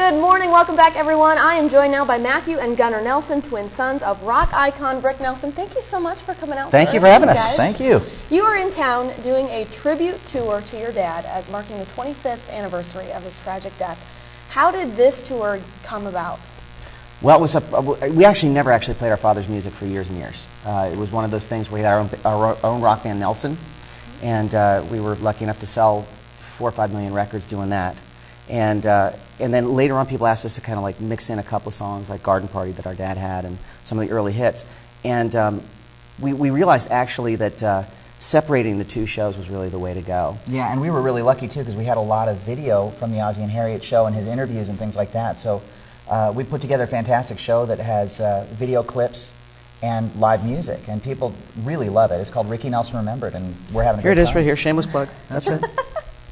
Good morning. Welcome back, everyone. I am joined now by Matthew and Gunnar Nelson, twin sons of rock icon Rick Nelson. Thank you so much for coming out. Thank you for having us. Thank you. You are in town doing a tribute tour to your dad, marking the 25th anniversary of his tragic death. How did this tour come about? Well, it was we actually never played our father's music for years and years. It was one of those things where we had our own rock band, Nelson, and we were lucky enough to sell 4 or 5 million records doing that. And then later on, people asked us to kind of like mix in a couple of songs like Garden Party that our dad had and some of the early hits. And we realized actually that separating the two shows was really the way to go. Yeah, and we were really lucky too because we had a lot of video from the Ozzy and Harriet show and his interviews and things like that. So we put together a fantastic show that has video clips and live music, and people really love it. It's called Ricky Nelson Remembered, and we're having a Here good it is, time. right here. Shameless plug. That's it.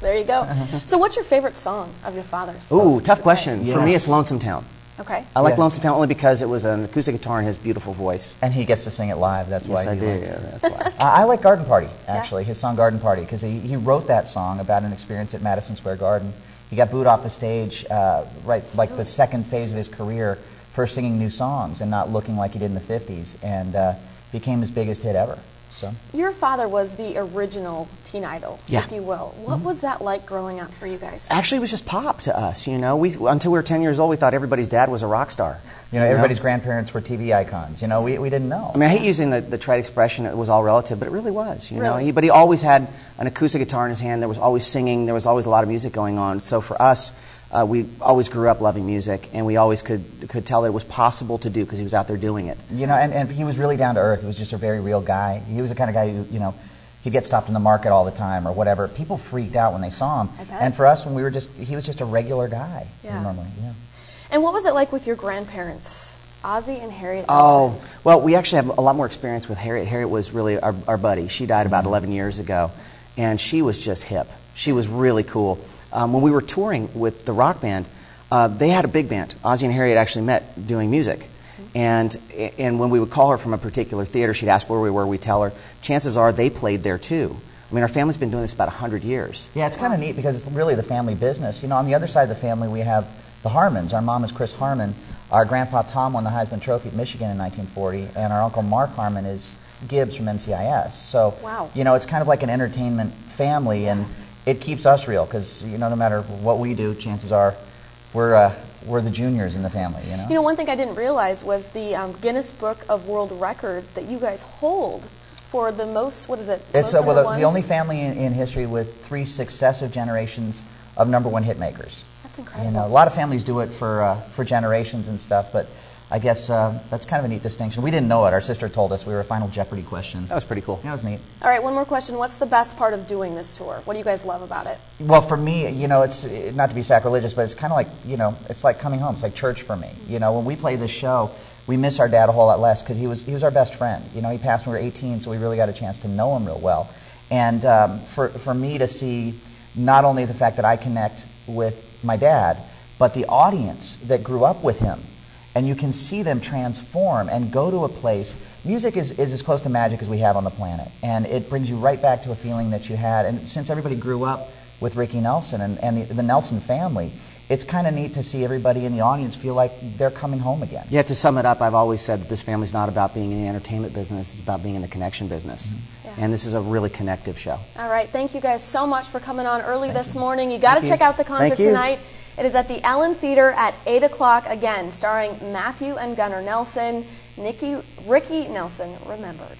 There you go. So what's your favorite song of your father's? Ooh, tough question. Yes. For me, it's Lonesome Town. Okay. I like Lonesome Town only because it was an acoustic guitar and his beautiful voice. And he gets to sing it live. That's why Yes, I he do. likes it. Yeah, that's why. I like Garden Party, actually, his song Garden Party, because he wrote that song about an experience at Madison Square Garden. He got booed off the stage right like the second phase of his career for singing new songs and not looking like he did in the 50s, and became his biggest hit ever. So. Your father was the original teen idol, Yeah. if you will. What was that like growing up for you guys? Actually, it was just pop to us, you know. Until we were 10 years old, we thought everybody's dad was a rock star. You know, everybody's grandparents were TV icons. You know, we didn't know. I mean, I hate using the trite expression, it was all relative, but it really was, you know. Really? But he always had an acoustic guitar in his hand. There was always singing. There was always a lot of music going on. So for us, we always grew up loving music, and we always could tell that it was possible to do because he was out there doing it. You know, and he was really down to earth. He was just a very real guy. He was the kind of guy who, you know, he'd get stopped in the market all the time or whatever. People freaked out when they saw him. I bet. And for us, when we were he was just a regular guy. Yeah. Normally, yeah. And what was it like with your grandparents, Ozzy and Harriet Nelson? Oh, well, we actually have a lot more experience with Harriet. Harriet was really our buddy. She died about 11 years ago, and she was just hip. She was really cool. When we were touring with the rock band, they had a big band. Ozzy and Harriet actually met doing music. And when we would call her from a particular theater, she'd ask where we were, we'd tell her. Chances are they played there too. I mean, our family's been doing this about 100 years. Yeah, it's kind of neat because it's really the family business. You know, on the other side of the family, we have the Harmons. Our mom is Chris Harmon. Our grandpa Tom won the Heisman Trophy at Michigan in 1940, and our uncle Mark Harmon is Gibbs from NCIS. So, wow. You know, it's kind of like an entertainment family, and it keeps us real because, you know, no matter what we do, chances are we're the juniors in the family, you know? You know, one thing I didn't realize was the Guinness Book of World Record that you guys hold for the most, what is it? It's most well, ones? the only family in history with 3 successive generations of #1 hit makers. That's incredible. You know, a lot of families do it for generations and stuff, but I guess that's kind of a neat distinction. We didn't know it. Our sister told us. We were a Final Jeopardy question. That was pretty cool. Yeah, it was neat. All right, one more question. What's the best part of doing this tour? What do you guys love about it? Well, for me, you know, it's not to be sacrilegious, but it's kind of like, you know, it's like coming home. It's like church for me. You know, when we play this show, we miss our dad a whole lot less because he was our best friend. You know, he passed when we were 18, so we really got a chance to know him real well. And for me to see not only the fact that I connect with my dad, but the audience that grew up with him, and you can see them transform and go to a place. Music is as close to magic as we have on the planet, and it brings you right back to a feeling that you had. And since everybody grew up with Ricky Nelson and the Nelson family, it's kind of neat to see everybody in the audience feel like they're coming home again. Yeah, to sum it up, I've always said that this family's not about being in the entertainment business, it's about being in the connection business. Yeah. And this is a really connective show. All right, thank you guys so much for coming on early this morning. You got to check out the concert tonight. It is at the Ellen Theater at 8 o'clock, again, starring Matthew and Gunnar Nelson, Ricky Nelson Remembered.